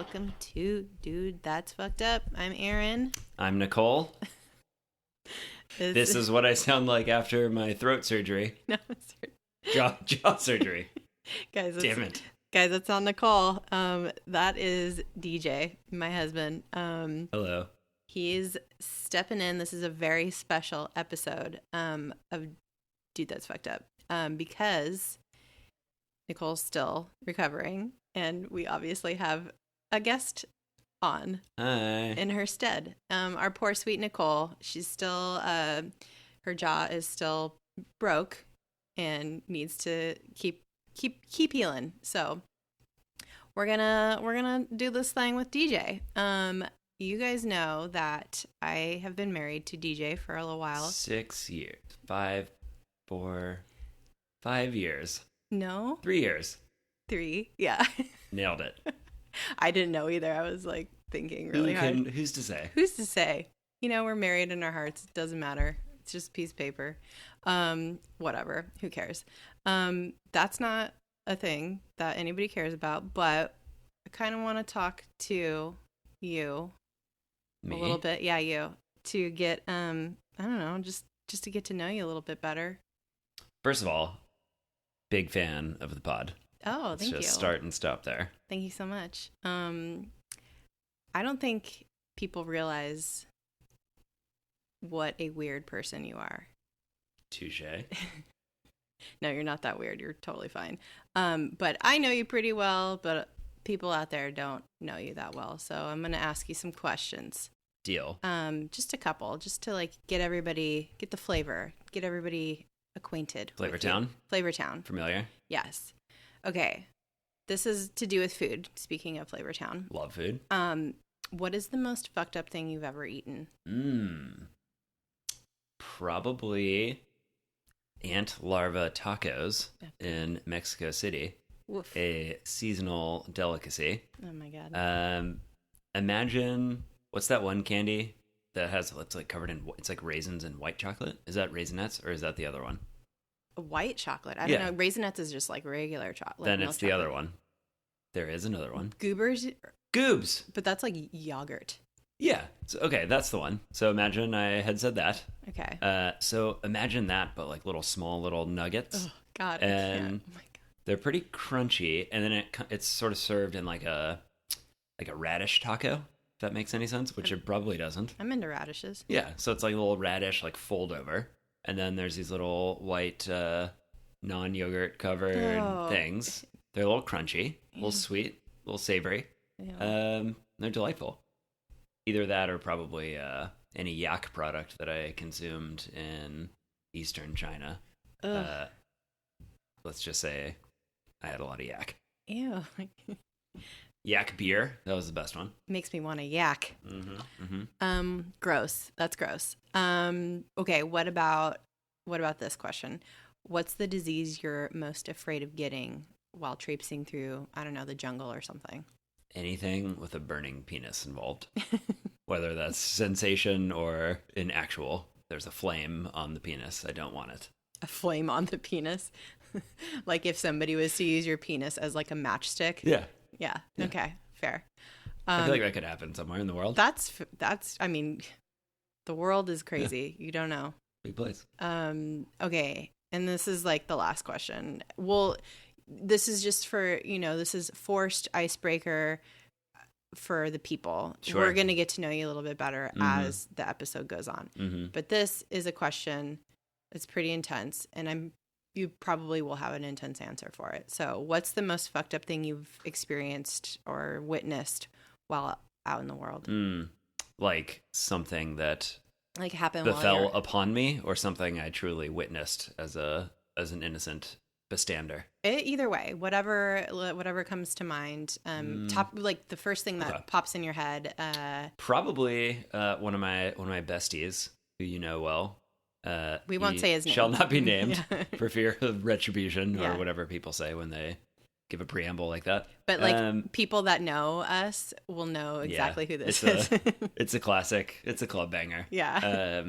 welcome to Dude, That's Fucked Up. I'm Erin. I'm Nicole. This is what I sound like after my throat surgery. No, jaw surgery. Guys, Damn it. Guys, it's on Nicole. That is DJ, my husband. Hello. He's stepping in. This is a very special episode of Dude, That's Fucked Up because Nicole's still recovering, and we obviously have a guest on in her stead. Our poor sweet Nicole. She's still her jaw is still broke and needs to keep healing. So we're gonna do this thing with DJ. You guys know that I have been married to DJ for a little while. 6 years. 5 years. No. 3 years. 3. Yeah. Nailed it. I didn't know either. I was like thinking really hard. Who's to say? Who's to say? You know, we're married in our hearts. It doesn't matter. It's just a piece of paper. Whatever. Who cares? That's not a thing that anybody cares about, but I kind of want to talk to you Me? a little bit. Yeah, you. To get, I don't know, just to get to know you a little bit better. First of all, big fan of the pod. Oh, thank you. Just start and stop there. Thank you so much. I don't think people realize what a weird person you are. Touche. No, you're not that weird. You're totally fine. But I know you pretty well, but people out there don't know you that well. So I'm going to ask you some questions. Deal. Just a couple, just to like get everybody acquainted. Flavor Town? Flavor Town. Familiar? Yes. Okay. This is to do with food. Speaking of Flavor Town. Love food. What is the most fucked up thing you've ever eaten? Probably ant larva tacos in Mexico City. Woof. A seasonal delicacy. Oh my God. Imagine, what's that one candy that it's like covered in, it's like raisins and white chocolate? Is that Raisinets or is that the other one? White chocolate. I don't know. Raisinets is just like regular chocolate. Then it's the other one. There is another one. Goobs. But that's like yogurt. Yeah. Okay, that's the one. So imagine I had said that. Okay. So imagine that, but like small little nuggets. Oh God. And I can't. Oh my God. they're pretty crunchy, and then it's sort of served in like a radish taco. If that makes any sense, which it probably doesn't. I'm into radishes. Yeah. So it's like a little radish, like fold over. And then there's these little white non-yogurt covered things. They're a little crunchy, a little sweet, a little savory. They're delightful. Either that or probably any yak product that I consumed in Eastern China. Let's just say I had a lot of yak. Ew. Yak beer, that was the best one. Makes me want to yak. Mm-hmm. Gross. That's gross. Okay, what about this question? What's the disease you're most afraid of getting while traipsing through, I don't know, the jungle or something? Anything with a burning penis involved. Whether that's sensation or in actual, there's a flame on the penis. I don't want it. A flame on the penis? Like if somebody was to use your penis as like a matchstick? Yeah. Yeah. Okay. Fair. I feel like that could happen somewhere in the world. That's. I mean, the world is crazy. You don't know. Big place. Okay. And this is like the last question. Well, this is just for, this is forced icebreaker for the people. Sure. We're going to get to know you a little bit better as the episode goes on. Mm-hmm. But this is a question that's pretty intense, and you probably will have an intense answer for it. So what's the most fucked up thing you've experienced or witnessed while out in the world? Like something that like happened befell upon me, or something I truly witnessed as an innocent bystander? Either way, whatever comes to mind. Like the first thing that pops in your head. Probably one of my besties who you know well. We won't say his name. Shall not be named for fear of retribution or whatever people say when they give a preamble like that. But like people that know us will know exactly who this is. It's a classic. It's a club banger. Yeah.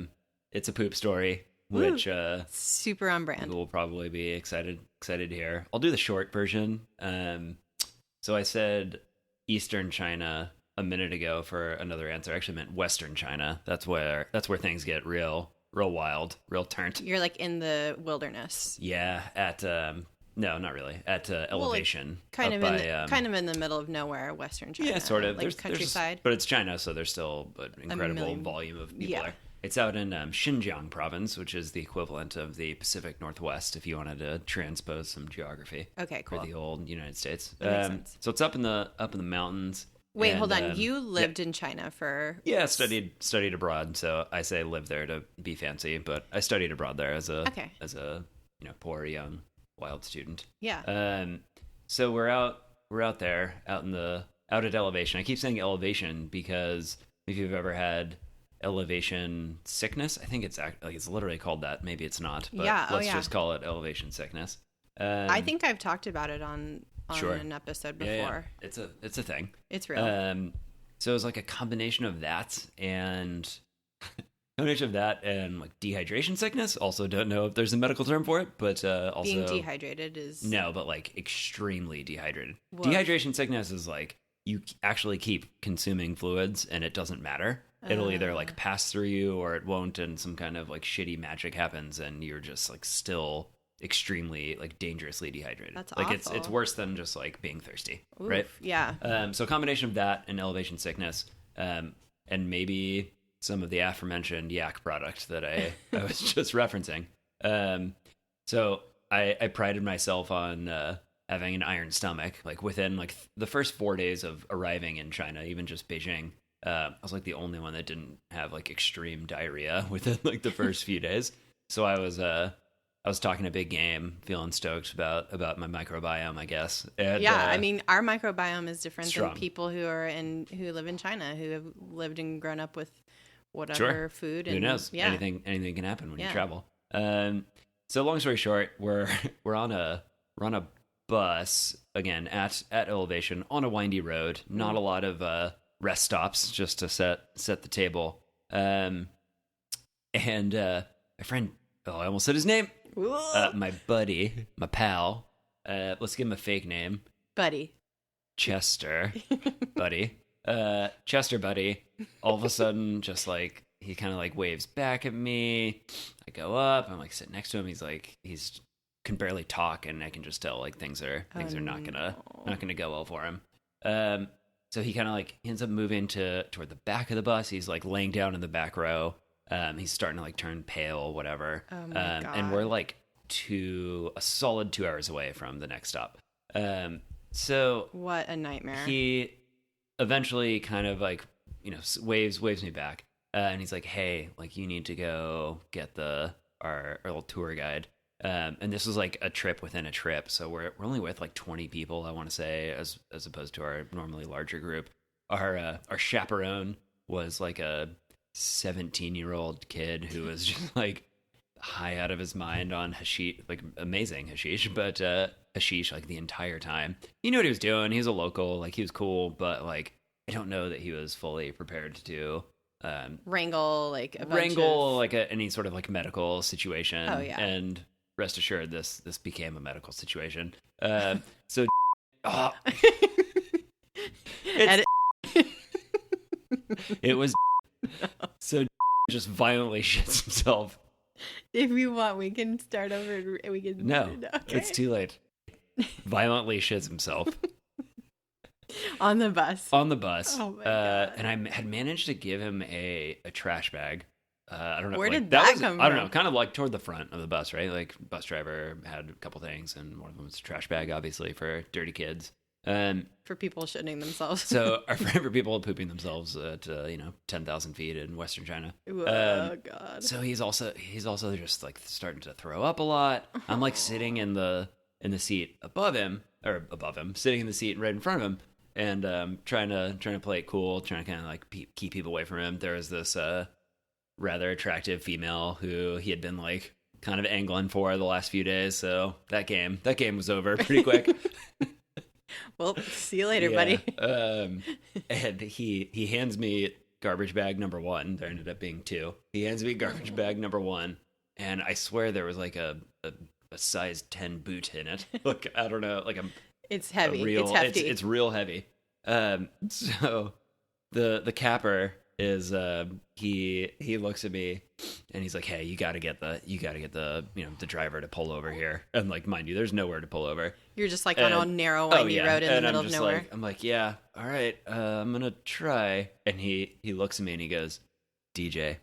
It's a poop story, which super on brand. People will probably be excited to hear. I'll do the short version. So I said Eastern China a minute ago for another answer. I actually meant Western China. That's where things get real wild, real turnt. You're like in the wilderness. Yeah, at no, not really. At elevation, kind of in the middle of nowhere, Western China. Yeah, sort of. Like there's countryside. But it's China, so there's still an incredible volume of people there. It's out in Xinjiang province, which is the equivalent of the Pacific Northwest, if you wanted to transpose some geography. Okay, cool. For the old United States. That makes sense. So it's up in the mountains. Wait, hold on. You lived in China for... Yeah, studied abroad. So I say live there to be fancy, but I studied abroad there as a poor young wild student. Yeah. So we're out there out at elevation. I keep saying elevation because if you've ever had elevation sickness, I think it's literally called that. Maybe it's not, but let's just call it elevation sickness. I think I've talked about it on an episode before. Yeah. It's a thing. It's real. So it was like a combination of that and like dehydration sickness. Also don't know if there's a medical term for it, but also being dehydrated is but like extremely dehydrated. Whoa. Dehydration sickness is like you actually keep consuming fluids and it doesn't matter. It'll either like pass through you or it won't, and some kind of like shitty magic happens and you're just like still extremely like dangerously dehydrated. That's like awful. it's worse than just like being thirsty. Oof, right? Yeah. So a combination of that and elevation sickness, and maybe some of the aforementioned yak product that I was just referencing. So I prided myself on having an iron stomach. Like within like the first 4 days of arriving in China, even just Beijing, I was like the only one that didn't have like extreme diarrhea within like the first few days. So I was talking a big game, feeling stoked about my microbiome, I guess. And, I mean, our microbiome is different than people who live in China, who have lived and grown up with whatever food. And, who knows? Yeah. Anything can happen when you travel. So long story short, we're on a bus again at elevation on a windy road. Not a lot of rest stops, just to set the table. And my friend, I almost said his name. My buddy, my pal. Let's give him a fake name. Buddy. Chester. Buddy. Chester buddy. All of a sudden, just like he kind of like waves back at me. I go up. I'm like sitting next to him. He's can barely talk, and I can just tell like things are not gonna go well for him. So he kind of like ends up moving toward the back of the bus. He's like laying down in the back row. He's starting to like turn pale, whatever. Oh my God. And we're like a solid 2 hours away from the next stop. So what a nightmare. He eventually kind of like, waves me back. And he's like, hey, like you need to go get our little tour guide. And this was like a trip within a trip. So we're only with like 20 people, I want to say, as opposed to our normally larger group. Our chaperone was like a 17-year-old kid who was just like high out of his mind on hashish, like amazing hashish, but hashish like the entire time. He knew what he was doing. He was a local, like he was cool, but like I don't know that he was fully prepared to wrangle any sort of like medical situation. Oh yeah. And rest assured, this became a medical situation. So it was so just violently shits himself. If you want, we can start over. We can. No, okay. It's too late. Violently shits himself. On the bus. On the bus. Oh my God. And I had managed to give him a trash bag. I don't know. Where did that come from? I don't know. Kind of like toward the front of the bus, right? Like bus driver had a couple things, and one of them was a trash bag, obviously, for dirty kids. For people shitting themselves. So for people pooping themselves at 10,000 feet in Western China. Oh God. So he's also just like starting to throw up a lot. I'm like sitting in the seat sitting in the seat right in front of him, and trying to play it cool, trying to kind of like keep people away from him. There was this rather attractive female who he had been like kind of angling for the last few days. So that game was over pretty quick. Well, see you later, buddy. And he hands me garbage bag number 1. There ended up being 2. He hands me garbage bag number 1, and I swear there was like a size 10 boot in it. Look, I don't know, like it's heavy. It's hefty. It's real heavy. So the capper is he looks at me and he's like, hey, you gotta get the the driver to pull over here. And like, mind you, there's nowhere to pull over. You're just like on a narrow windy road in the middle of nowhere. Like, I'm like, yeah, all right, I'm gonna try. And he looks at me and he goes, DJ,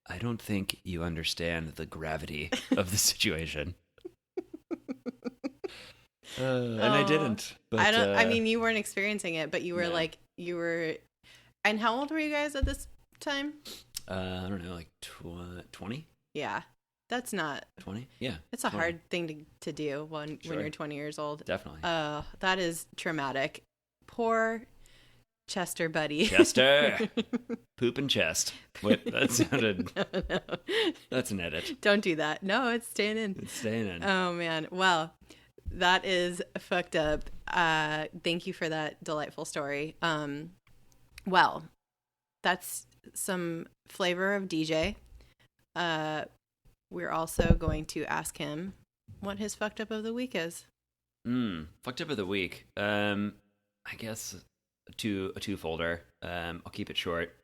I don't think you understand the gravity of the situation. And I didn't. But, I mean, you weren't experiencing it, but you were And how old were you guys at this time? I don't know, like 20? Yeah. That's not 20? Yeah. It's a hard thing to do when you're 20 years old. Definitely. That is traumatic. Poor Chester, buddy. Chester. Poop and chest. Wait, that sounded... No. That's an edit. Don't do that. No, it's staying in. It's staying in. Oh, man. Well, that is fucked up. Thank you for that delightful story. Well, that's some flavor of DJ. We're also going to ask him what his fucked up of the week is. Fucked up of the week. I guess a two-folder. I'll keep it short.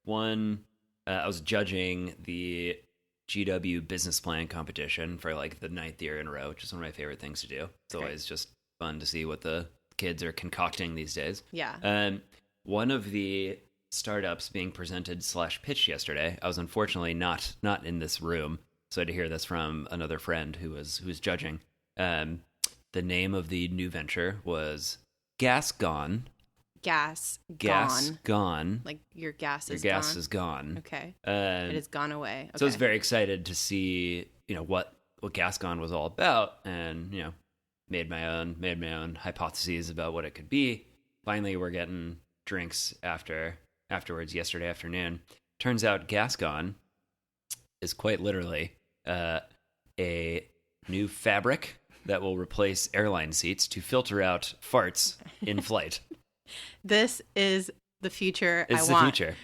One, I was judging the GW business plan competition for like the 9th year in a row, which is one of my favorite things to do. It's always just fun to see what the kids are concocting these days. Yeah. One of the startups being presented / pitched yesterday, I was unfortunately not in this room, so I had to hear this from another friend who was judging. The name of the new venture was Gas Gone. Gas gone. Like your gas is gone. Okay. It has gone away. Okay. So I was very excited to see, what Gas Gone was all about, and made my own hypotheses about what it could be. Finally, we're getting drinks afterwards yesterday afternoon. Turns out Gas Gone is quite literally a new fabric that will replace airline seats to filter out farts in flight. This is the future I want. It's the future.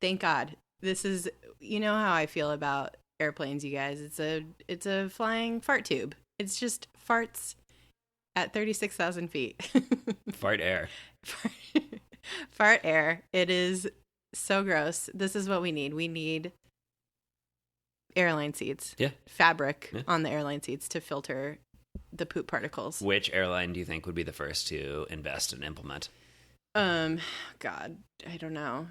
Thank God. This is, how I feel about airplanes, you guys. It's a flying fart tube. It's just farts at 36,000 feet. Fart air. Fart air. It is so gross. This is what we need. We need airline seats. Yeah. Fabric on the airline seats to filter the poop particles. Which airline do you think would be the first to invest and implement? God, I don't know.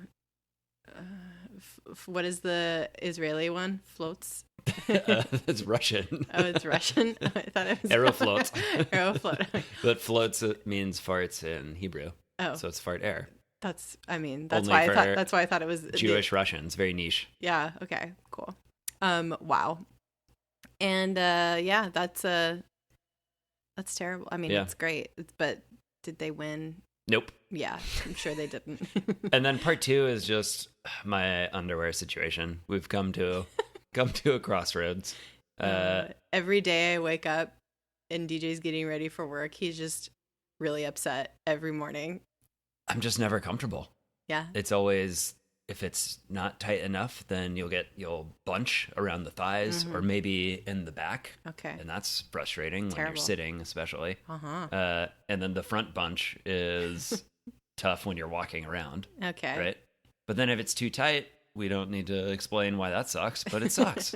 What is the Israeli one? Floats? It's Russian. Oh, it's Russian? I thought it was... Aeroflot. Aeroflot. But floats means farts in Hebrew. Oh. So it's fart air. That's why I thought it was... Jewish Russians. Very niche. Yeah, okay, cool. Wow. And, yeah, that's terrible. I mean, it's great, but did they win? Nope. Yeah, I'm sure they didn't. And then part 2 is just my underwear situation. We've come to a crossroads. Every day I wake up and DJ's getting ready for work. He's just really upset every morning. I'm just never comfortable. Yeah. It's always, if it's not tight enough, then you'll bunch around the thighs or maybe in the back. Okay. And that's frustrating when you're sitting, especially. Uh-huh. And then the front bunch is tough when you're walking around. Okay. Right? But then if it's too tight, we don't need to explain why that sucks, but it sucks.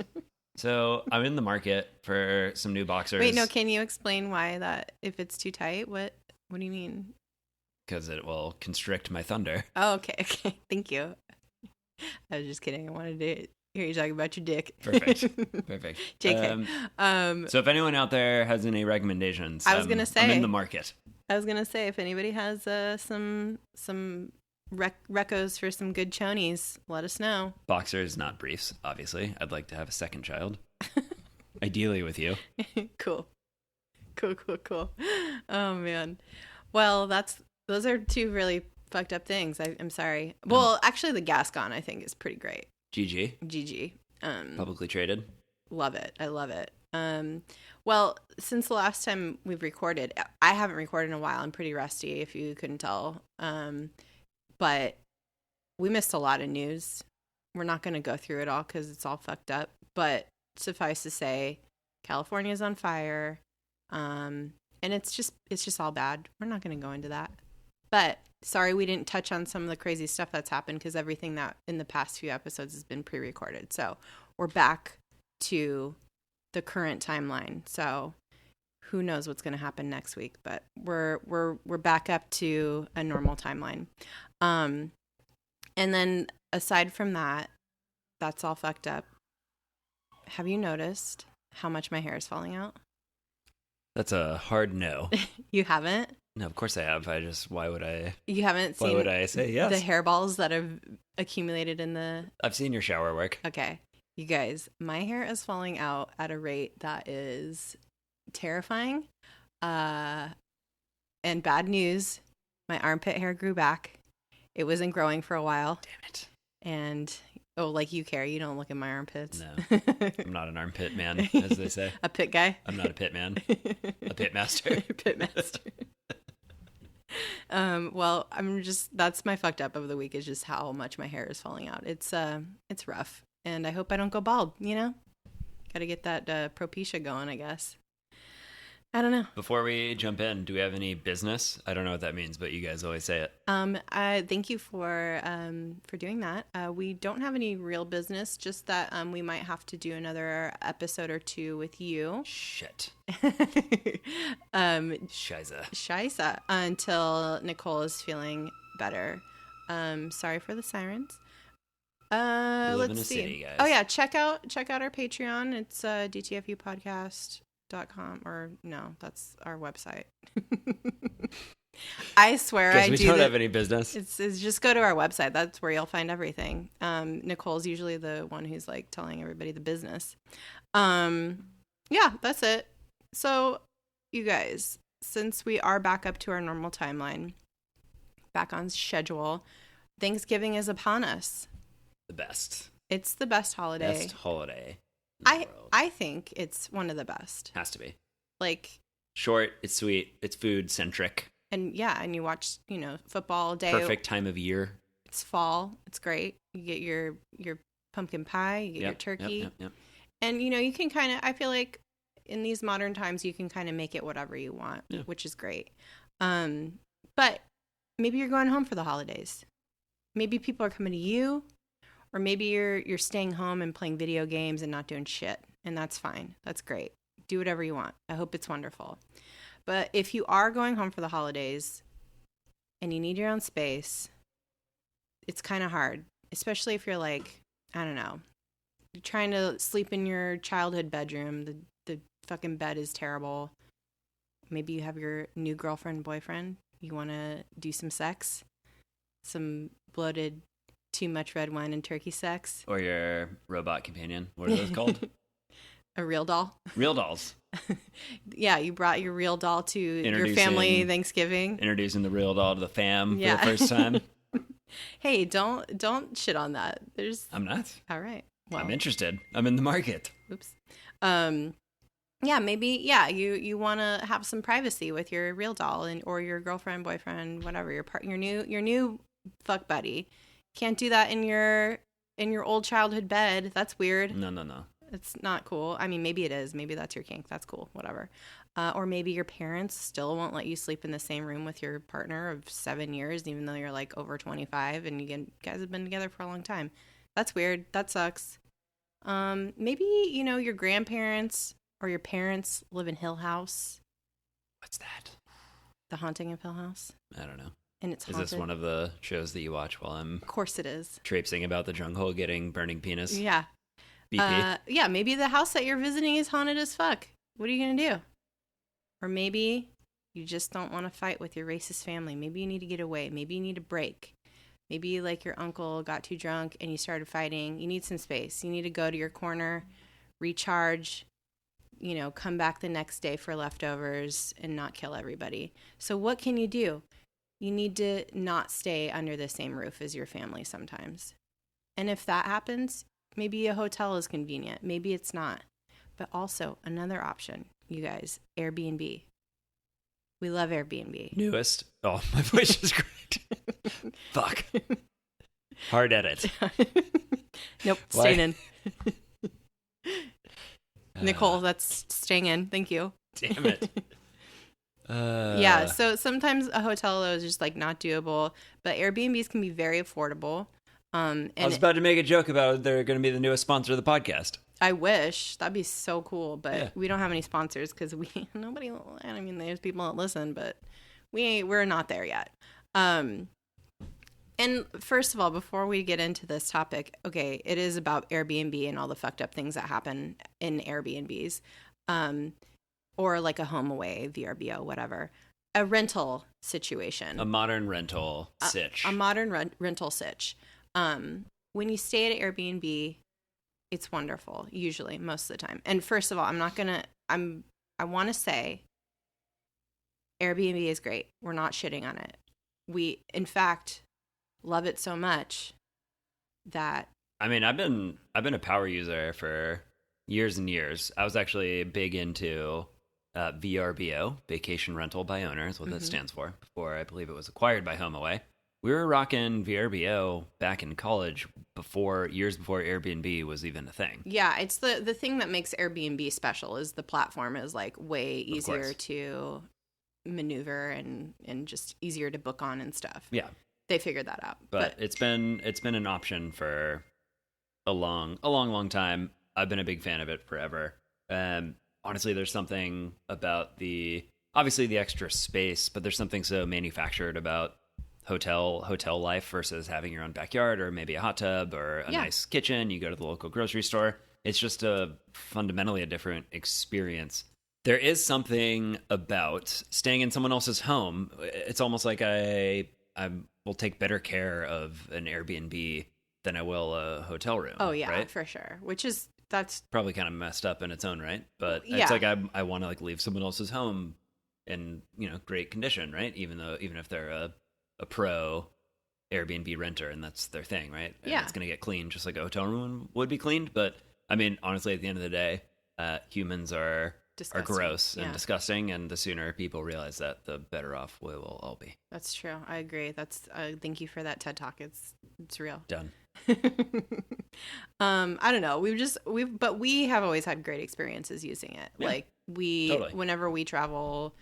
So I'm in the market for some new boxers. Wait, no, can you explain why that, if it's too tight? What do you mean? Because it will constrict my thunder. Oh, okay. Thank you. I was just kidding. I wanted to hear you talk about your dick. Perfect. JK. So if anyone out there has any recommendations, I was gonna say I'm in the market. I was gonna say if anybody has some recos for some good chonies, let us know. Boxers, not briefs. Obviously, I'd like to have a second child, ideally with you. Cool. Oh man. Well, those are two really fucked up things. I'm sorry. Well, actually, the Gas Gone I think is pretty great. GG. Publicly traded. Love it. I love it. Well, since the last time we've recorded, I haven't recorded in a while. I'm pretty rusty, if you couldn't tell. But we missed a lot of news. We're not going to go through it all because it's all fucked up. But suffice to say, California's on fire. And it's just all bad. We're not going to go into that. But sorry we didn't touch on some of the crazy stuff that's happened because everything that in the past few episodes has been pre-recorded. So we're back to the current timeline. So who knows what's going to happen next week, but we're back up to a normal timeline. And then aside from that, that's all fucked up. Have you noticed how much my hair is falling out? That's a hard no. You haven't? No, of course I have. Why would I? You haven't seen Why would I say yes? The hairballs that have accumulated in the... I've seen your shower work. Okay. You guys, my hair is falling out at a rate that is terrifying. And bad news, my armpit hair grew back. It wasn't growing for a while. Damn it. And, like you care. You don't look at my armpits. No. I'm not an armpit man, as they say. A pit guy? I'm not a pit man. A pit master. Pit master. Well, that's my fucked up of the week is just how much my hair is falling out. It's rough. And I hope I don't go bald, Gotta get that Propecia going, I guess. I don't know. Before we jump in, do we have any business? I don't know what that means, but you guys always say it. Thank you for doing that. We don't have any real business, just that we might have to do another episode or two with you. Shit. Shiza. Until Nicole is feeling better. Sorry for the sirens. Let's see. City, guys. Oh yeah, check out our Patreon. It's dtfupodcast.com, or no, that's our website. I swear I do. We don't have any business. It's just go to our website. That's where you'll find everything. Nicole's usually the one who's like telling everybody the business. Yeah, that's it. So you guys, since we are back up to our normal timeline, back on schedule, Thanksgiving is upon us. The best. It's the best holiday. Best holiday. I think it's one of the best. Has to be. Like, short, it's sweet, it's food centric. And yeah, and you watch, football day. Perfect time of year. It's fall. It's great. You get your pumpkin pie, you get your turkey. Yep. And you can kind of, I feel like in these modern times you can kind of make it whatever you want, which is great. But maybe you're going home for the holidays. Maybe people are coming to you. Or maybe you're staying home and playing video games and not doing shit. And that's fine. That's great. Do whatever you want. I hope it's wonderful. But if you are going home for the holidays and you need your own space, it's kind of hard. Especially if you're like, I don't know, you're trying to sleep in your childhood bedroom. The fucking bed is terrible. Maybe you have your new girlfriend, boyfriend. You want to do some sex. Some bloated... too much red wine and turkey sex. Or your robot companion. What are those called? A real doll. Real dolls. Yeah, you brought your real doll to your family Thanksgiving. Introducing the real doll to the fam for the first time. Hey, don't shit on that. I'm not. All right. Well, I'm interested. I'm in the market. Oops. Yeah, maybe. Yeah, you want to have some privacy with your real doll or your girlfriend, boyfriend, whatever. Your new fuck buddy. Can't do that in your old childhood bed. That's weird. No. It's not cool. I mean, maybe it is. Maybe that's your kink. That's cool. Whatever. Or maybe your parents still won't let you sleep in the same room with your partner of 7 years, even though you're like over 25 and you guys have been together for a long time. That's weird. That sucks. Maybe, your grandparents or your parents live in Hill House. What's that? The Haunting of Hill House. I don't know. And it's haunted. Is this one of the shows that you watch while I'm... Of course it is. ...traipsing about the jungle getting burning penis? Yeah. BP? Yeah, maybe the house that you're visiting is haunted as fuck. What are you going to do? Or maybe you just don't want to fight with your racist family. Maybe you need to get away. Maybe you need a break. Maybe like your uncle got too drunk and you started fighting. You need some space. You need to go to your corner, recharge, come back the next day for leftovers and not kill everybody. So what can you do? You need to not stay under the same roof as your family sometimes. And if that happens, maybe a hotel is convenient. Maybe it's not. But also another option, you guys, Airbnb. We love Airbnb. Newest. Oh, my voice is great. Fuck. Hard edit. Nope, staying in. Nicole, that's staying in. Thank you. Damn it. Yeah, so sometimes a hotel though is just like not doable, but Airbnbs can be very affordable. And I was about to make a joke about they're going to be the newest sponsor of the podcast. I wish that'd be so cool, but Yeah. we don't have any sponsors because nobody. I mean, there's people that listen, but we're not there yet. And first of all, before we get into this topic, okay, it is about Airbnb and all the fucked up things that happen in Airbnbs, or like a home away, VRBO, whatever, a rental situation, A modern rental sitch. a modern rental sitch. When you stay at Airbnb, it's wonderful, usually, most of the time. And first of all, I want to say Airbnb is great. We're not shitting on it. We, in fact, love it so much that... I mean, I've been a power user for years and years. I was actually big into VRBO, Vacation Rental by Owner, is what that stands for, before I believe it was acquired by HomeAway. We were rocking VRBO back in college years before Airbnb was even a thing. Yeah, it's the thing that makes Airbnb special is the platform is like way easier to maneuver and just easier to book on and stuff. Yeah. They figured that out. But it's been an option for a long time. I've been a big fan of it forever. Honestly, there's something about obviously the extra space, but there's something so manufactured about hotel life versus having your own backyard or maybe a hot tub or a nice kitchen. You go to the local grocery store. It's just fundamentally a different experience. There is something about staying in someone else's home. It's almost like I will take better care of an Airbnb than I will a hotel room. Oh yeah, right? For sure. That's probably kind of messed up in its own right, but yeah. It's like I want to like leave someone else's home in great condition, right? Even if they're a pro Airbnb renter and that's their thing, right? And it's going to get cleaned just like a hotel room would be cleaned. But I mean, honestly, at the end of the day, humans are gross and disgusting, and the sooner people realize that, the better off we will all be. That's true. I agree. That's thank you for that TED Talk. It's real. Done. I don't know. But we have always had great experiences using it. Yeah, like whenever we travel,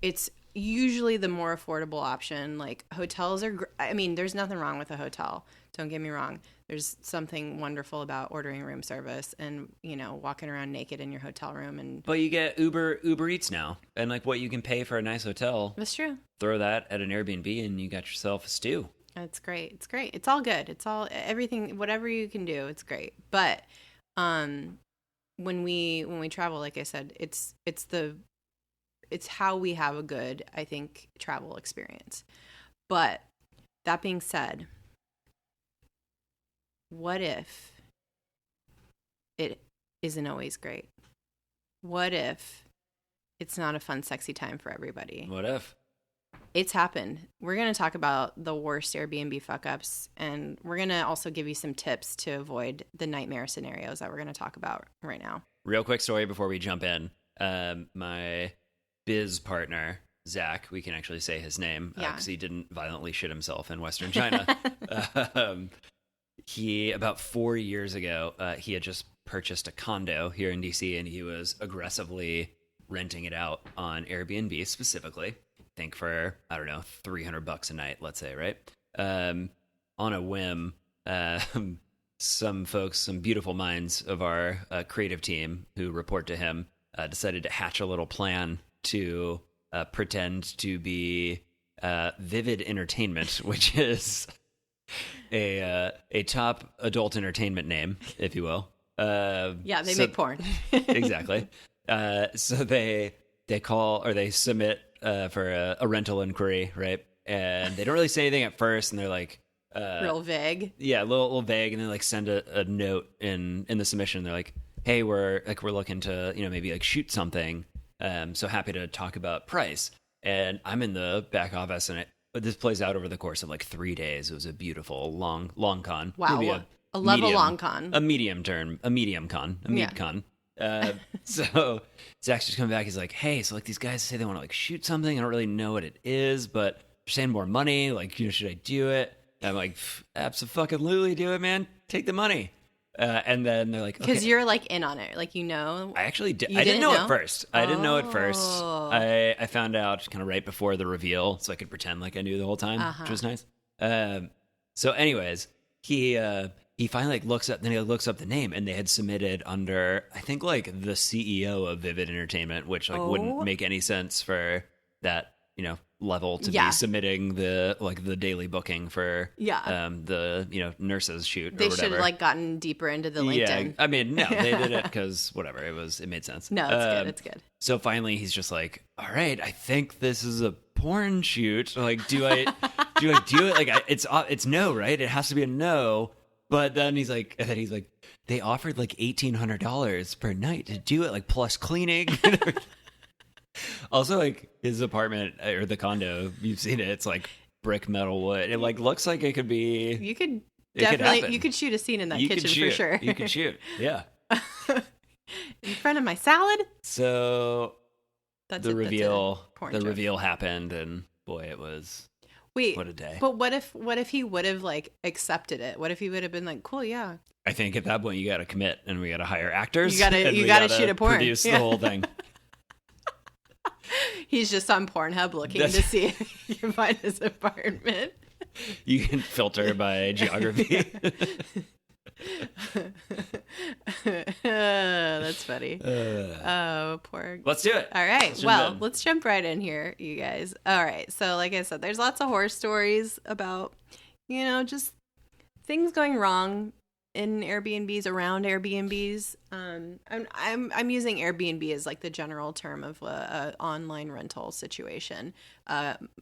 it's usually the more affordable option. Like hotels are, I mean, there's nothing wrong with a hotel. Don't get me wrong. There's something wonderful about ordering room service and, walking around naked in your hotel room. But you get Uber Eats now. And like what you can pay for a nice hotel. That's true. Throw that at an Airbnb and you got yourself a stew. It's great. It's great. It's all good. It's all everything, whatever you can do. It's great. But when we travel, like I said, it's how we have a good, I think, travel experience. But that being said, what if it isn't always great? What if it's not a fun, sexy time for everybody? What if? It's happened. We're going to talk about the worst Airbnb fuck-ups, and we're going to also give you some tips to avoid the nightmare scenarios that we're going to talk about right now. Real quick story before we jump in. My biz partner, Zach, we can actually say his name because he didn't violently shit himself in Western China. He, about 4 years ago, he had just purchased a condo here in DC, and he was aggressively renting it out on Airbnb specifically. I think for, I don't know, $300 a night, let's say, right? On a whim, some folks, some beautiful minds of our creative team who report to him decided to hatch a little plan to pretend to be Vivid Entertainment, which is a top adult entertainment name, if you will. They make porn. Exactly. So they call or they submit for a rental inquiry, right? And they don't really say anything at first, and they're like real vague. Yeah, a little vague, and then like send a note in the submission. They're like, "Hey, we're looking to maybe like shoot something. So happy to talk about price." And I'm in the back office, and this plays out over the course of like 3 days. It was a beautiful long con. Wow, a level long con, a medium con, a mid con. So Zach's just coming back. He's like, "Hey, so like these guys say they want to like shoot something. I don't really know what it is, but they're saying more money. Like, should I do it?" And I'm like, "Absolutely, do it, man. Take the money." And then they're like, because okay. you're like in on it, like, you know. I actually did. You I didn't know know? at first. I didn't know at first. Oh. I found out kind of right before the reveal, so I could pretend like I knew the whole time, which was nice. So, anyways, he finally like looks up. Then he looks up the name, and they had submitted under, I think, like the CEO of Vivid Entertainment, which like wouldn't make any sense for that, you know, level to be submitting the daily booking for the, you know, nurses shoot. They or whatever. should have like gotten deeper into the LinkedIn. Yeah, I mean, no, they did it because whatever, it made sense. No, it's good. It's good. So finally, he's just like, "All right, I think this is a porn shoot. Like, do I do it? Like, it's no, right? It has to be a no." But then he's like, they offered like $1,800 per night to do it, like plus cleaning. Also, like his apartment or the condo, you've seen it. It's like brick, metal, wood. It like looks like it could be. You could definitely, you could shoot a scene in that kitchen for sure. You could shoot, yeah. In front of my salad. So the reveal happened, and boy, it was. Wait, what a day! But what if he would have like accepted it? What if he would have been like, cool, yeah. I think at that point you got to commit, and we got to hire actors. You got to shoot a porn. Produce the whole thing. He's just on Pornhub looking to see if he can find his apartment. You can filter by geography. That's funny. Oh, poor. Let's do it. All right. Let's jump right in here, you guys. All right. So, like I said, there's lots of horror stories about, you know, just things going wrong in Airbnbs, around Airbnbs. I'm using Airbnb as like the general term of a online rental situation.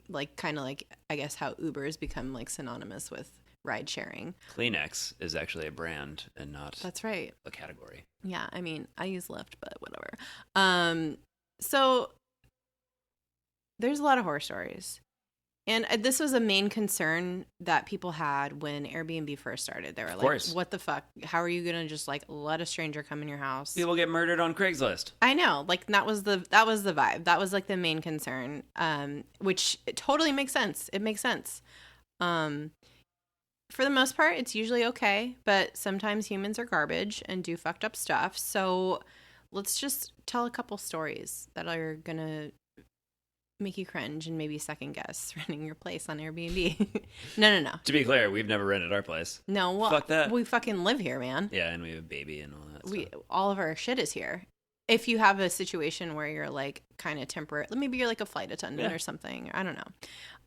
Like kind of like, I guess, how Uber has become like synonymous with ride sharing. Kleenex is actually a brand and not that's right a category. Yeah, I mean, I use Lyft, but whatever. So there's a lot of horror stories. And this was a main concern that people had when Airbnb first started. They were like, what the fuck? How are you going to just like let a stranger come in your house? People get murdered on Craigslist. I know. Like that was the vibe. That was like the main concern, which it totally makes sense. It makes sense. For the most part, it's usually okay. But sometimes humans are garbage and do fucked up stuff. So let's just tell a couple stories that are going to make you cringe and maybe second guess renting your place on Airbnb. No. To be clear, we've never rented our place. No, well, fuck that. We fucking live here, man. Yeah, and we have a baby and all that stuff. All of our shit is here. If you have a situation where you're like kind of temporary, maybe you're like a flight attendant or something, I don't know.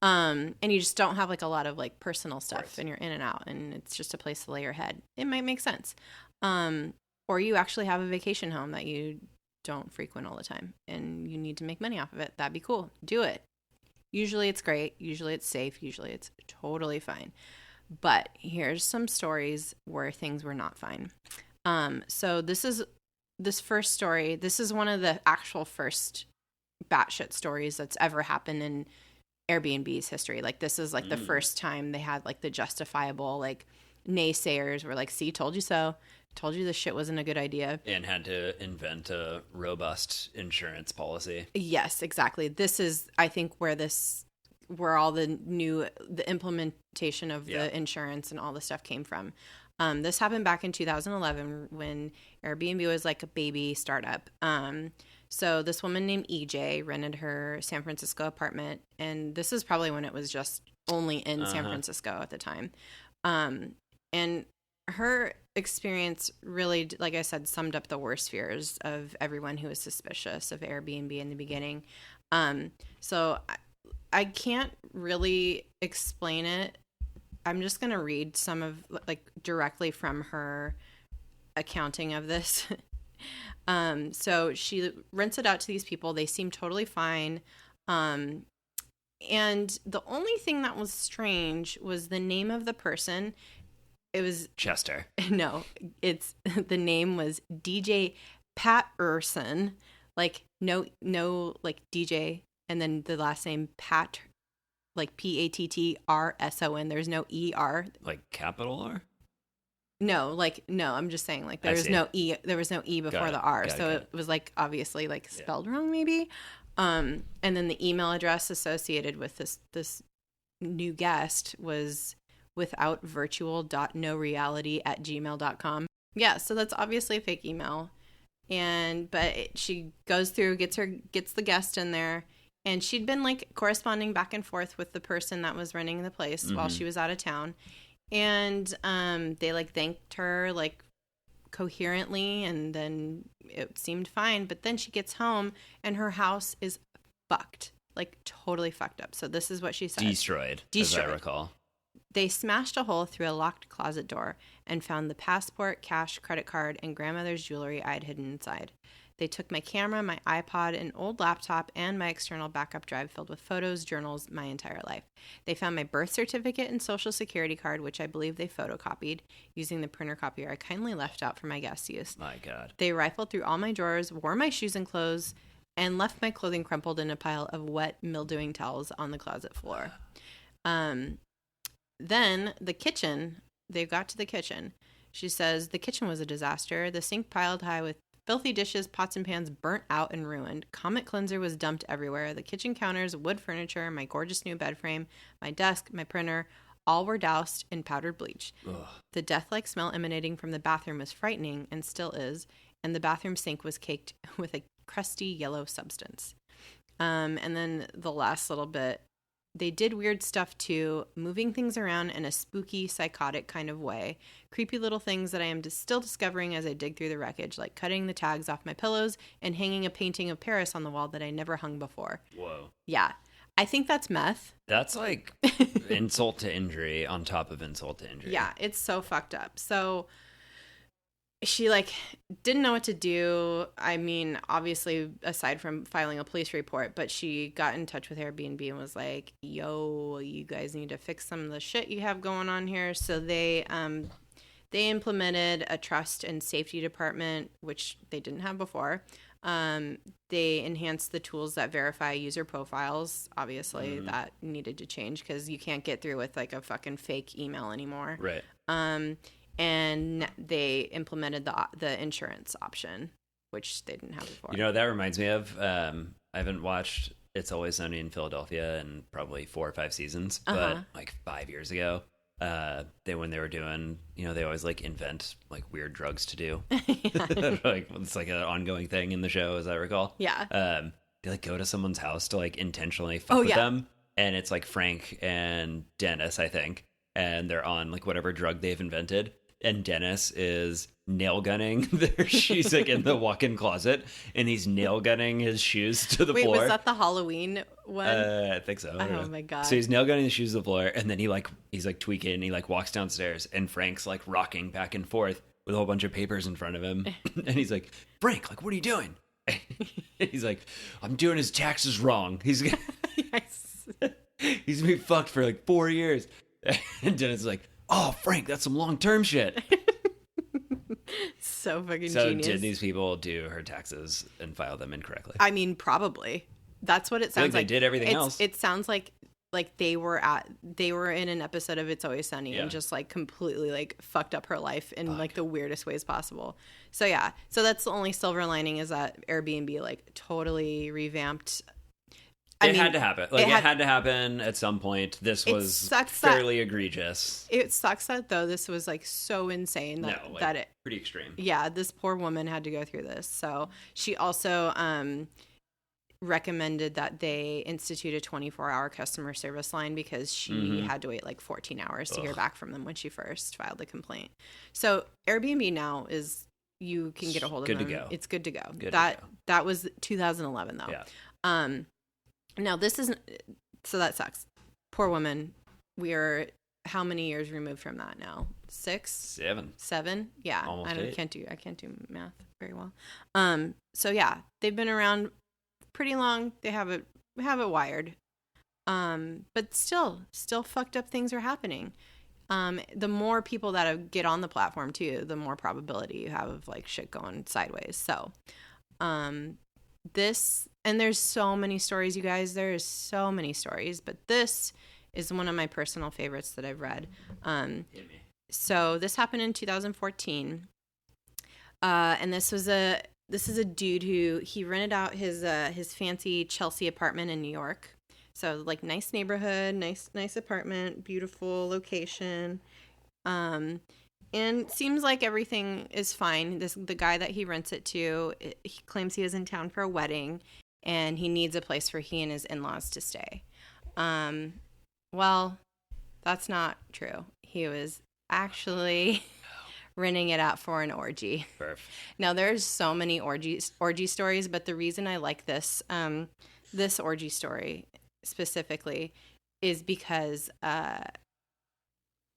And you just don't have like a lot of like personal stuff and you're in and out and it's just a place to lay your head. It might make sense. Or you actually have a vacation home that you don't frequent all the time and you need to make money off of it. That'd be cool. Do it. Usually it's great. Usually it's safe. Usually it's totally fine. But here's some stories where things were not fine. So this first story, this is one of the actual first batshit stories that's ever happened in Airbnb's history. Like this is like the first time they had like the justifiable like naysayers were like, see, told you so. Told you this shit wasn't a good idea. And had to invent a robust insurance policy. Yes, exactly. This is, I think, where all the implementation of the insurance and all the stuff came from. This happened back in 2011 when Airbnb was like a baby startup. So this woman named EJ rented her San Francisco apartment. And this is probably when it was just only in San Francisco at the time. And her experience really, like I said, summed up the worst fears of everyone who was suspicious of Airbnb in the beginning. So I can't really explain it. I'm just going to read some of like directly from her accounting of this. So she rents it out to these people. They seem totally fine. And the only thing that was strange was the name of the person. It was Chester. No, the name was DJ Patterson. Like no, like DJ, and then the last name Pat, like Pattrson. There's no ER. Like capital R? No, I'm just saying like there was no E. There was no E before the R, so it was like obviously like spelled wrong maybe. And then the email address associated with this new guest was withoutvirtual.noreality@gmail.com. Yeah, so that's obviously a fake email. She goes through, gets the guest in there, and she'd been like corresponding back and forth with the person that was running the place while she was out of town. And they like thanked her like coherently, and then it seemed fine. But then she gets home and her house is fucked, like totally fucked up. So this is what she said. Destroyed, as I recall. They smashed a hole through a locked closet door and found the passport, cash, credit card, and grandmother's jewelry I had hidden inside. They took my camera, my iPod, an old laptop, and my external backup drive filled with photos, journals, my entire life. They found my birth certificate and social security card, which I believe they photocopied using the printer copier I kindly left out for my guest use. My God. They rifled through all my drawers, wore my shoes and clothes, and left my clothing crumpled in a pile of wet, mildewing towels on the closet floor. Then the kitchen, they got to the kitchen. She says, the kitchen was a disaster. The sink piled high with filthy dishes, pots and pans burnt out and ruined. Comet cleanser was dumped everywhere. The kitchen counters, wood furniture, my gorgeous new bed frame, my desk, my printer, all were doused in powdered bleach. Ugh. The death-like smell emanating from the bathroom was frightening, and still is, and the bathroom sink was caked with a crusty yellow substance. And then the last little bit, they did weird stuff too, moving things around in a spooky, psychotic kind of way. Creepy little things that I am still discovering as I dig through the wreckage, like cutting the tags off my pillows and hanging a painting of Paris on the wall that I never hung before. Whoa. Yeah. I think that's meth. That's like insult to injury on top of insult to injury. Yeah, it's so fucked up. So she like didn't know what to do. I mean, obviously, aside from filing a police report, but she got in touch with Airbnb and was like, yo, you guys need to fix some of the shit you have going on here. So they implemented a trust and safety department, which they didn't have before. They enhanced the tools that verify user profiles. Obviously, that needed to change because you can't get through with like a fucking fake email anymore. Right. And they implemented the insurance option, which they didn't have before. You know, that reminds me of, I haven't watched It's Always Sunny in Philadelphia in probably 4 or 5 seasons, but like 5 years ago, when they were doing, you know, they always like invent like weird drugs to do. Like it's like an ongoing thing in the show, as I recall. Yeah. They like go to someone's house to like intentionally fuck with them. And it's like Frank and Dennis, I think. And they're on like whatever drug they've invented. And Dennis is nail gunning their shoes like in the walk-in closet, and he's nail gunning his shoes to the floor. Wait, was that the Halloween one? I think so. Oh my God. So he's nail gunning his shoes to the floor, and then he's like tweaking, and he like walks downstairs, and Frank's like rocking back and forth with a whole bunch of papers in front of him. And he's like, Frank, like, what are you doing? He's like, I'm doing his taxes wrong. He's gonna be fucked for like 4 years. And Dennis is like, oh, Frank, that's some long-term shit. So fucking genius. So did these people do her taxes and file them incorrectly? I mean, probably. That's what it sounds like. They did everything else. It sounds like they were in an episode of It's Always Sunny and just like completely like fucked up her life in like the weirdest ways possible. So yeah. So that's the only silver lining, is that Airbnb like totally revamped. It had to happen. Like, it had to happen at some point. This was fairly egregious. It sucks that, though, this was, like, so insane that it... pretty extreme. Yeah, this poor woman had to go through this. So she also recommended that they institute a 24-hour customer service line because she had to wait, like, 14 hours to hear back from them when she first filed the complaint. So Airbnb now is... You can get a hold of them. Good to go. It's good to go. That was 2011, though. Yeah. Now, this isn't... So that sucks. Poor woman. We are how many years removed from that now? 6? 7? Yeah. Almost 8. I can't do math very well. So, yeah. They've been around pretty long. They have it wired. But still fucked up things are happening. The more people that get on the platform, too, the more probability you have of, like, shit going sideways. So, and there's so many stories, you guys. There's so many stories, but this is one of my personal favorites that I've read. So this happened in 2014, and this is a dude who he rented out his fancy Chelsea apartment in New York. So like nice neighborhood, nice apartment, beautiful location. And seems like everything is fine. The guy that he rents it to, he claims he is in town for a wedding, and he needs a place for he and his in-laws to stay. Well, that's not true. He was actually renting it out for an orgy. Perf. Now, there's so many orgy stories, but the reason I like this orgy story specifically is because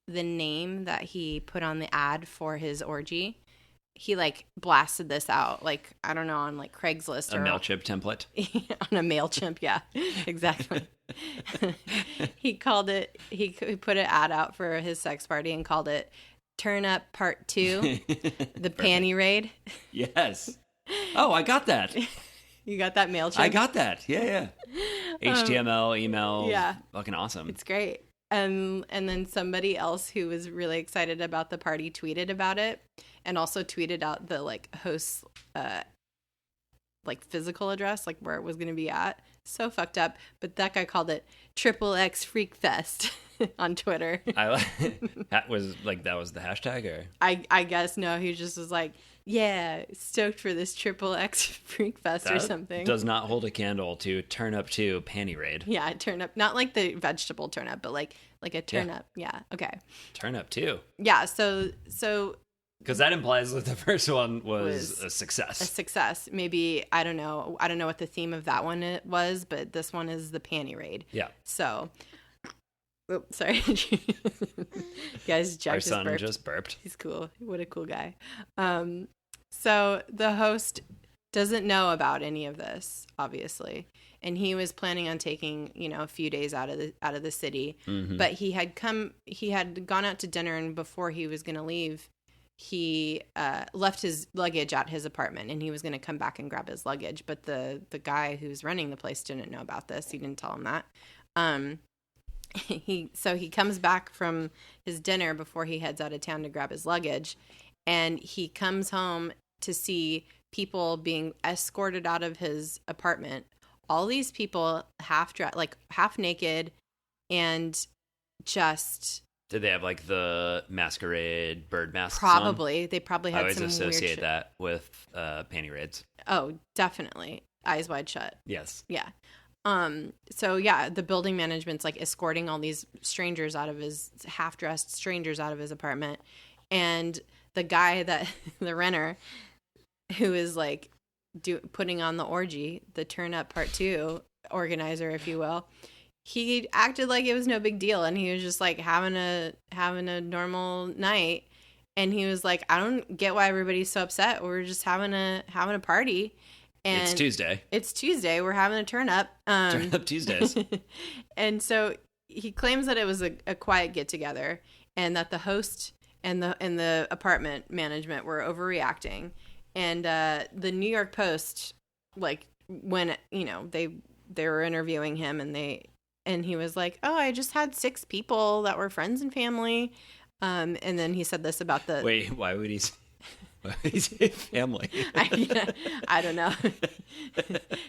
the name that he put on the ad for his orgy, he like blasted this out, like, I don't know, on like Craigslist or a MailChimp template. On a MailChimp, yeah, exactly. He called it, he put an ad out for his sex party and called it Turn Up Part 2, the Panty Raid. Yes. Oh, I got that. You got that MailChimp? I got that. Yeah. HTML, email. Yeah. Fucking awesome. It's great. And then somebody else who was really excited about the party tweeted about it, and also tweeted out the like host's like physical address, like where it was going to be at. So fucked up. But that guy called it XXX Freak Fest on Twitter. That was the hashtag, or I guess no. He just was like, yeah, stoked for this XXX Freak Fest or something. Does not hold a candle to Turn Up 2 Panty Raid. Yeah, turn up, not like the vegetable turn up, but like a turn up. Yeah, okay. Turn Up 2. Yeah, so because that implies that the first one was a success. A success. Maybe I don't know what the theme of that one was, but this one is the Panty Raid. Yeah. So. Oh, sorry. Guys, Jack just burped. He's cool. What a cool guy. So the host doesn't know about any of this, obviously, and he was planning on taking, a few days out of the city. Mm-hmm. But he had gone out to dinner, and before he was going to leave, he left his luggage at his apartment, and he was going to come back and grab his luggage. But the guy who's running the place didn't know about this. He didn't tell him that. He comes back from his dinner before he heads out of town to grab his luggage, and he comes home to see people being escorted out of his apartment. All these people half naked, and just. Did they have like the masquerade bird masks? Probably. On? They probably had some weird shit. I always associate that with panty raids. Oh, definitely. Eyes wide shut. Yes. Yeah. So yeah, the building management's like escorting all these half-dressed strangers out of his apartment. And the guy the renter, who is like putting on the orgy, the Turn Up Part 2 organizer, if you will, he acted like it was no big deal. And he was just like having a normal night. And he was like, I don't get why everybody's so upset. We're just having a party. And it's Tuesday. We're having a turn up. Turn up Tuesdays. And so he claims that it was a quiet get together, and that the host and the apartment management were overreacting. And the New York Post, like when they were interviewing him, and he was like, "Oh, I just had 6 people that were friends and family." And then he said this about the wait. Why would he? He's a family. I don't know.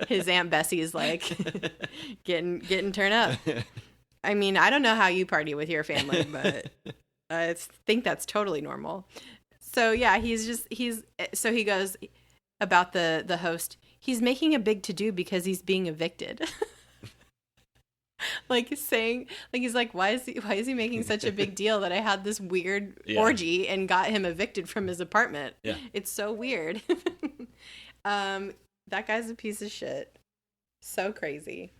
His Aunt Bessie's like getting turned up. I mean, I don't know how you party with your family, but I think that's totally normal. So yeah, so he goes about the host. He's making a big to-do because he's being evicted. Like saying, like he's like, why is he making such a big deal that I had this weird orgy and got him evicted from his apartment? Yeah, it's so weird. That guy's a piece of shit. So crazy.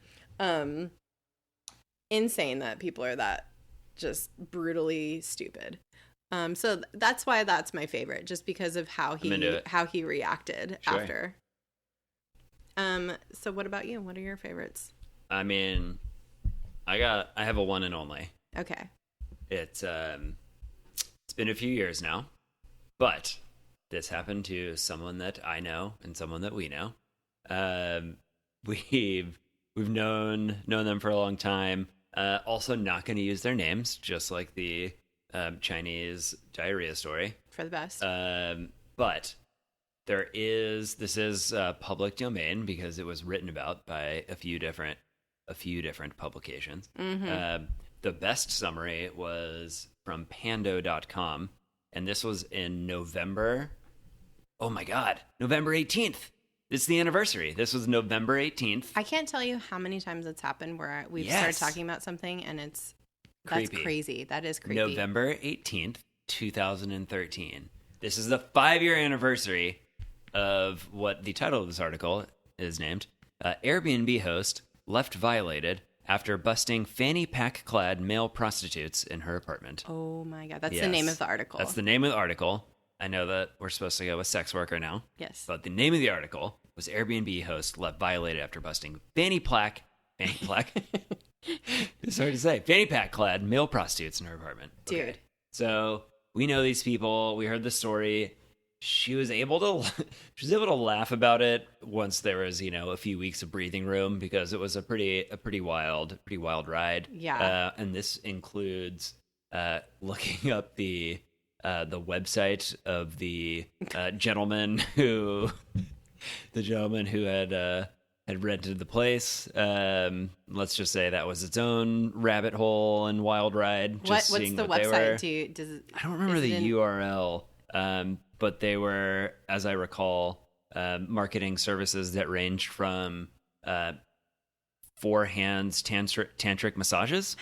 Insane that people are that just brutally stupid. So that's why that's my favorite, just because of how he reacted after. So what about you? What are your favorites? I mean, I have a one and only. Okay. It's been a few years now, but this happened to someone that I know and someone that we know. We've known them for a long time. Also not going to use their names, just like the Chinese diarrhea story. For the best. But this is public domain because it was written about by a few different publications. Mm-hmm. The best summary was from pando.com, and this was in November. Oh my God, November 18th. It's the anniversary. This was November 18th. I can't tell you how many times it's happened where we've started talking about something and that's crazy. That is creepy. November 18th, 2013. This is the 5-year anniversary of what the title of this article is named. Airbnb host left violated after busting fanny pack-clad male prostitutes in her apartment. Oh my God. That's the name of the article. That's the name of the article. I know that we're supposed to go with sex worker now. Yes. But the name of the article was Airbnb host left violated after busting fanny pack. It's hard to say. Fanny pack clad male prostitutes in her apartment. Dude. Okay. So we know these people. We heard the story. She was able to laugh about it once there was, a few weeks of breathing room because it was a pretty wild ride. Yeah. And this includes looking up the website of the gentleman who had rented the place. Let's just say that was its own rabbit hole and wild ride. What's the website? I don't remember the URL, but they were, as I recall, marketing services that ranged from 4 hands tantric massages,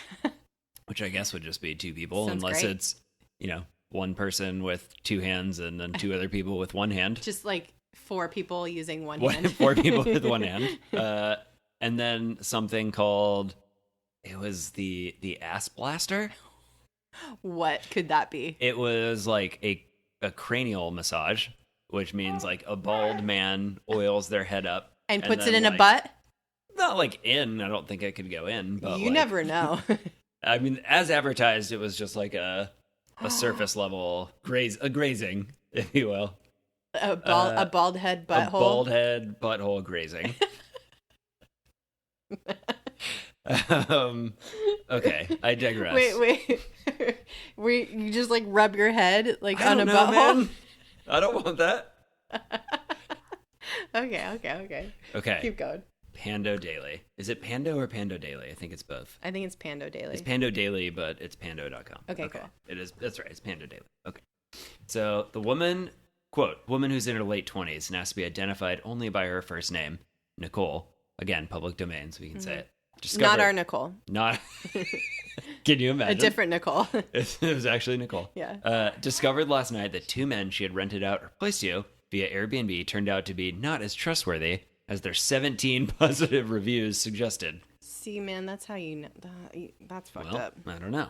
which I guess would just be 2 people, Sounds unless great. it's, one person with 2 hands and then 2 other people with 1 hand. Just like 4 people using one hand. 4 people with 1 hand. And then something called, it was the ass blaster. What could that be? It was like a cranial massage, which means like a bald man oils their head up. And puts it in a butt? Not like in, I don't think I could go in. But you never know. I mean, as advertised, it was just like a surface level grazing, if you will. A bald head butthole? A bald head butthole grazing. Okay, I digress. Wait. You just like rub your head on a butthole? Man. I don't want that. Okay. Keep going. Pando Daily. Is it Pando or Pando Daily? I think it's both. I think it's Pando Daily. It's Pando Daily, but it's pando.com. Okay, cool. It is. That's right. It's Pando Daily. Okay. So the woman, quote, woman who's in her late 20s and has to be identified only by her first name, Nicole. Again, public domain, so we can say it. Not our Nicole. Not. Can you imagine? A different Nicole. It was actually Nicole. Yeah. Discovered last night that 2 men she had rented out her place to via Airbnb turned out to be not as trustworthy as their 17 positive reviews suggested. See, man, that's how you know. That's fucked up. I don't know.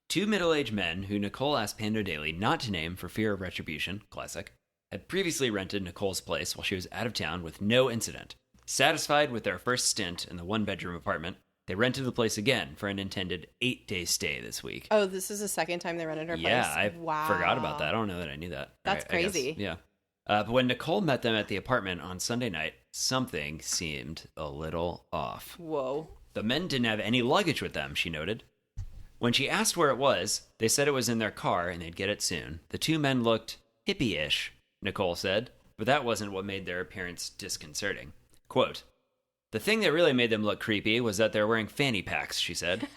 2 middle-aged men who Nicole asked Pando Daily not to name for fear of retribution, classic, had previously rented Nicole's place while she was out of town with no incident. Satisfied with their first stint in the 1-bedroom apartment, they rented the place again for an intended 8-day stay this week. Oh, this is the second time they rented her place? Yeah, I forgot about that. I don't know that I knew that. That's crazy. Yeah. But when Nicole met them at the apartment on Sunday night, something seemed a little off. Whoa. The men didn't have any luggage with them, she noted. When she asked where it was, they said it was in their car and they'd get it soon. The 2 men looked hippie-ish, Nicole said, but that wasn't what made their appearance disconcerting. Quote, the thing that really made them look creepy was that they're wearing fanny packs, she said.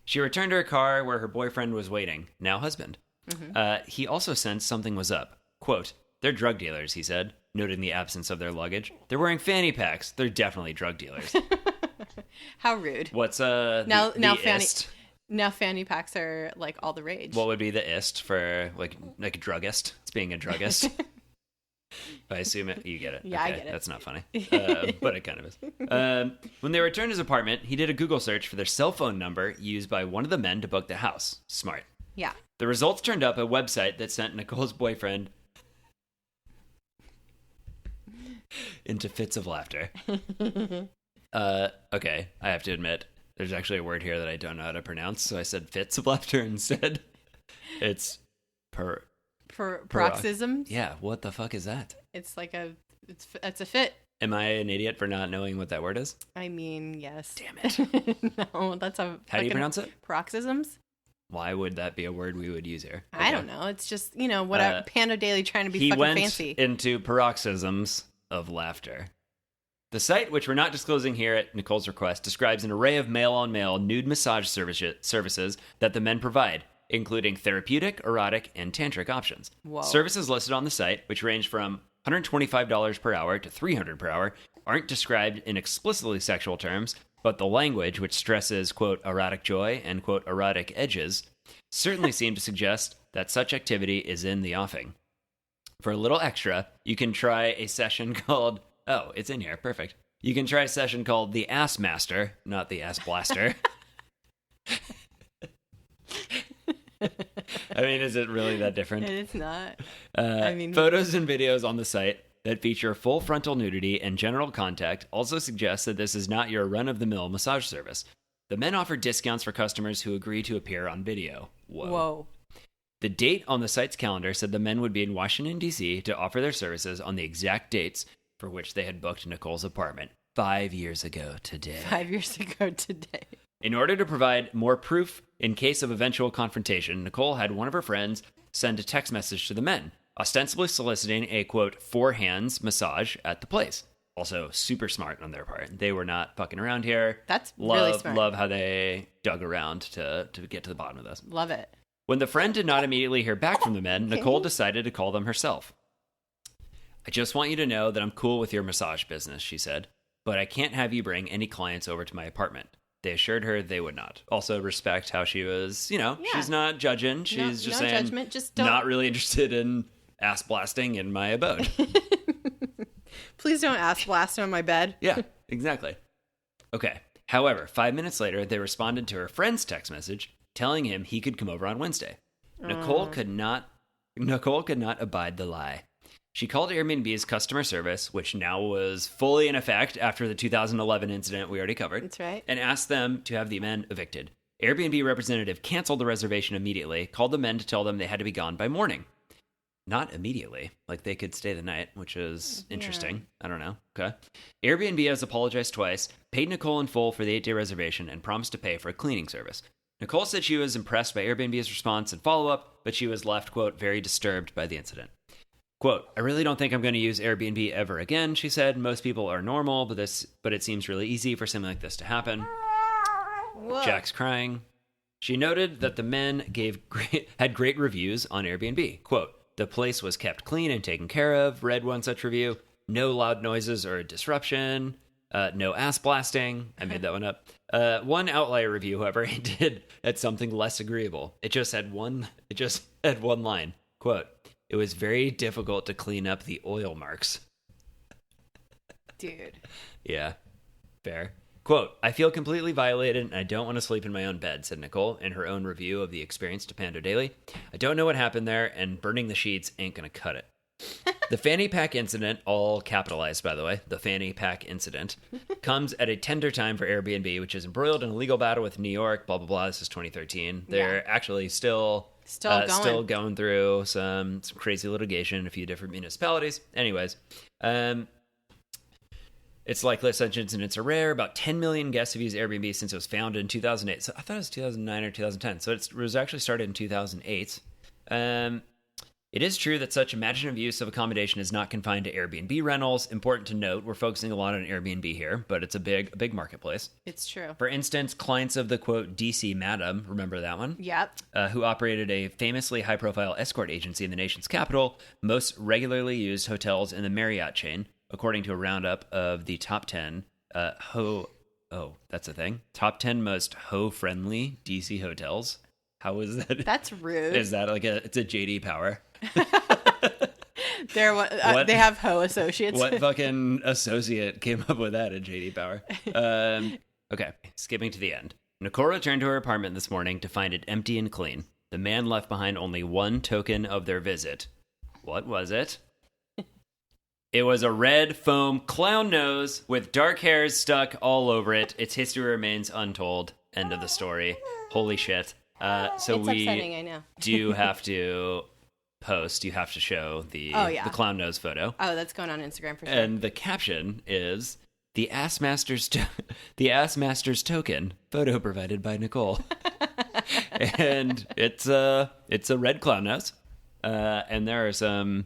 She returned to her car where her boyfriend was waiting, now husband. Mm-hmm. He also sensed something was up. Quote, they're drug dealers, he said, noting the absence of their luggage. They're wearing fanny packs. They're definitely drug dealers. How rude. What's now fanny ist? Now fanny packs are like all the rage. What would be the ist for like a druggist? It's being a druggist. I assume you get it. Yeah, okay, I get it. That's not funny, but it kind of is. When they returned to his apartment, he did a Google search for their cell phone number used by one of the men to book the house. Smart. Yeah. The results turned up a website that sent Nicole's boyfriend into fits of laughter. Okay, I have to admit, there's actually a word here that I don't know how to pronounce, so I said fits of laughter instead. It's paroxysms? Yeah, what the fuck is that? It's like it's a fit. Am I an idiot for not knowing what that word is? I mean, yes. Damn it. No, that's a How do you pronounce it? Paroxysms? Why would that be a word we would use here? Okay. I don't know. It's just, whatever. Pando Daily trying to be fucking fancy. He went into paroxysms of laughter. The site, which we're not disclosing here at Nicole's request, describes an array of male-on-male nude massage services that the men provide, including therapeutic, erotic, and tantric options. Whoa. Services listed on the site, which range from $125 per hour to $300 per hour, aren't described in explicitly sexual terms, but the language, which stresses, quote, erotic joy and, quote, erotic edges, certainly seem to suggest that such activity is in the offing. For a little extra, you can try a session called... Oh, it's in here. Perfect. You can try a session called the Ass Master, not the Ass Blaster. I mean, is it really that different? It's not. Photos and videos on the site that feature full frontal nudity and general contact also suggest that this is not your run-of-the-mill massage service. The men offer discounts for customers who agree to appear on video. Whoa. The date on the site's calendar said the men would be in Washington, D.C. to offer their services on the exact dates for which they had booked Nicole's apartment 5 years ago today. 5 years ago today. In order to provide more proof in case of eventual confrontation, Nicole had one of her friends send a text message to the men, ostensibly soliciting a, quote, four hands massage at the place. Also, super smart on their part. They were not fucking around here. That's really smart. Love how they dug around to get to the bottom of this. Love it. When the friend did not immediately hear back from the men, Nicole decided to call them herself. I just want you to know that I'm cool with your massage business, she said, but I can't have you bring any clients over to my apartment. They assured her they would not. Also respect how she was, she's not judging. She's just saying, judgment. Just don't... not really interested in ass blasting in my abode. Please don't ass blast on my bed. Yeah, exactly. Okay. However, 5 minutes later, they responded to her friend's text message telling him he could come over on Wednesday. Nicole could not abide the lie. She called Airbnb's customer service, which now was fully in effect after the 2011 incident we already covered. That's right. And asked them to have the men evicted. Airbnb representative canceled the reservation immediately, called the men to tell them they had to be gone by morning. Not immediately. Like, they could stay the night, which is interesting. Yeah. I don't know. Okay. Airbnb has apologized twice, paid Nicole in full for the 8-day reservation, and promised to pay for a cleaning service. Nicole said she was impressed by Airbnb's response and follow-up, but she was left, quote, very disturbed by the incident. Quote, I really don't think I'm going to use Airbnb ever again, she said. Most people are normal, but it seems really easy for something like this to happen. Whoa. Jack's crying. She noted that the men had great reviews on Airbnb. Quote, the place was kept clean and taken care of, read one such review. No loud noises or disruption. No ass blasting. I made that one up. One outlier review, however, hinted at something less agreeable. It just had one line. Quote, it was very difficult to clean up the oil marks. Dude. Yeah, fair. Quote, I feel completely violated and I don't want to sleep in my own bed, said Nicole in her own review of the experience to Pando Daily. I don't know what happened there and burning the sheets ain't going to cut it. The fanny pack incident, all capitalized by the way, the fanny pack incident, comes at a tender time for Airbnb, which is embroiled in a legal battle with New York, blah, blah, blah. This is 2013. They're actually still going through some crazy litigation in a few different municipalities. Anyways, it's likely such incidents are rare. About 10 million guests have used Airbnb since it was founded in 2008. So I thought it was 2009 or 2010. So it was actually started in 2008. It is true that such imaginative use of accommodation is not confined to Airbnb rentals. Important to note, we're focusing a lot on Airbnb here, but it's a big marketplace. It's true. For instance, clients of the, quote, DC Madam, remember that one? Yep. Who operated a famously high-profile escort agency in the nation's capital, most regularly used hotels in the Marriott chain, according to a roundup of the top 10 that's a thing. Top 10 most ho-friendly DC hotels. How is that? That's rude. Is that it's a JD Power? They have ho associates. What fucking associate came up with that at JD Power? Okay, skipping to the end. Nicole returned to her apartment this morning to find it empty and clean. The man left behind only one token of their visit. What was it? It was a red foam clown nose with dark hairs stuck all over it. Its history remains untold. End of the story. Holy shit. So it's upsetting, I know. do have to post, you have to show the clown nose photo. Oh, that's going on Instagram for sure. And the caption is the Ass Master's token, photo provided by Nicole. And it's a red clown nose. And there are some,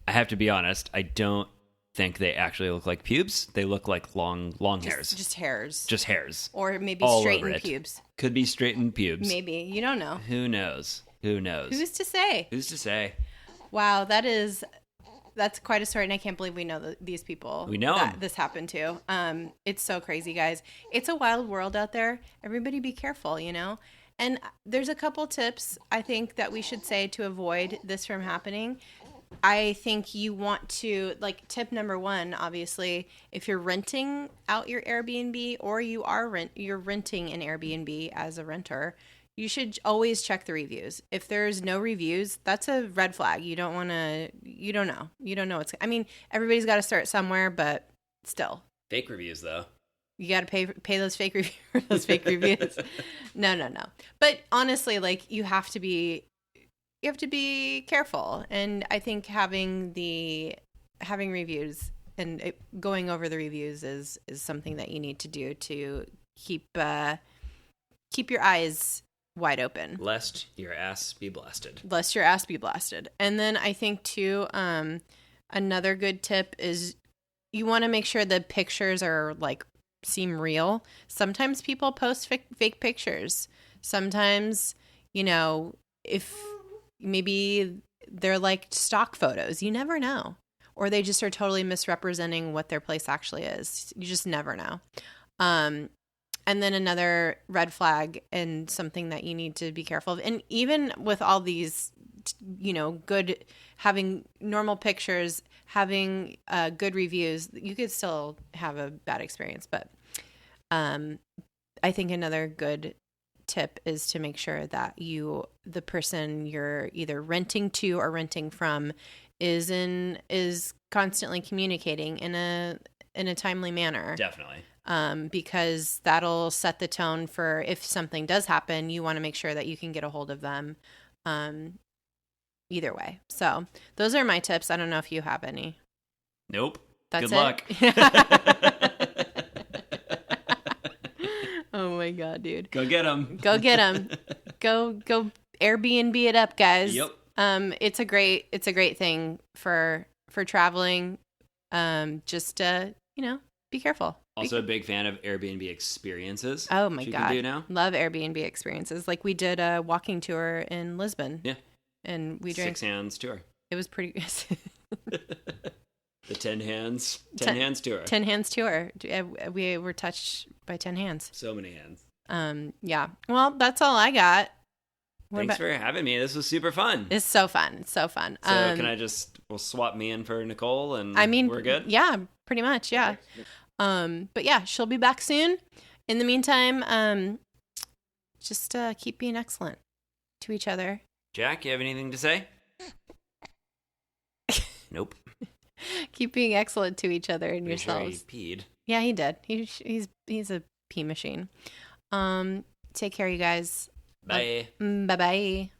I have to be honest, I don't think they actually look like pubes. They look like long hairs. Just hairs. Just hairs. Or maybe all straightened pubes. Could be straightened pubes. Maybe. You don't know. Who knows? Who knows? Who's to say? Who's to say? Wow, that's quite a story, and I can't believe we know these people. We know that 'em. This happened to. It's so crazy, guys. It's a wild world out there. Everybody be careful, you know? And there's a couple tips I think that we should say to avoid this from happening. I think you want to, like, tip number one, obviously, if you're renting out your Airbnb or you're renting an Airbnb as a renter, you should always check the reviews. If there's no reviews, that's a red flag. You don't know. You don't know I mean, everybody's got to start somewhere, but still. Fake reviews, though. You got to pay those fake reviews. No. But honestly, like, you have to be careful. And I think having reviews and going over the reviews is something that you need to do to keep your eyes wide open. Lest your ass be blasted. And then I think too, another good tip is you want to make sure the pictures are like seem real. Sometimes people post fake pictures. Sometimes, you know, if maybe they're like stock photos, you never know. Or they just are totally misrepresenting what their place actually is. You just never know. And then another red flag and something that you need to be careful of. And even with all these, you know, having normal pictures, having good reviews, you could still have a bad experience. But I think another good tip is to make sure that the person you're either renting to or renting from is constantly communicating in a timely manner. Definitely. Because that'll set the tone for if something does happen, you want to make sure that you can get a hold of them either way. So those are my tips. I don't know if you have any. Nope. That's Good luck. Oh my God, dude. Go get them. Go get them. Go Airbnb it up, guys. Yep. It's a great thing for traveling. Just you know, be careful. Also a big fan of Airbnb experiences. Oh my God. Do now. Love Airbnb experiences. Like we did a walking tour in Lisbon. Yeah. And we drank 6 hands tour. It was pretty The 10 hands tour. 10 hands tour. We were touched by 10 hands. So many hands. Yeah. Well, that's all I got. Thanks for having me. This was super fun. It's so fun. So we'll swap me in for Nicole and we're good? Yeah, pretty much. Yeah. But yeah, she'll be back soon. In the meantime, just keep being excellent to each other. Jack, you have anything to say? Nope. Keep being excellent to each other and yourselves. Sure he peed. Yeah, he did. He's a pee machine. Take care, you guys. Bye. Bye-bye.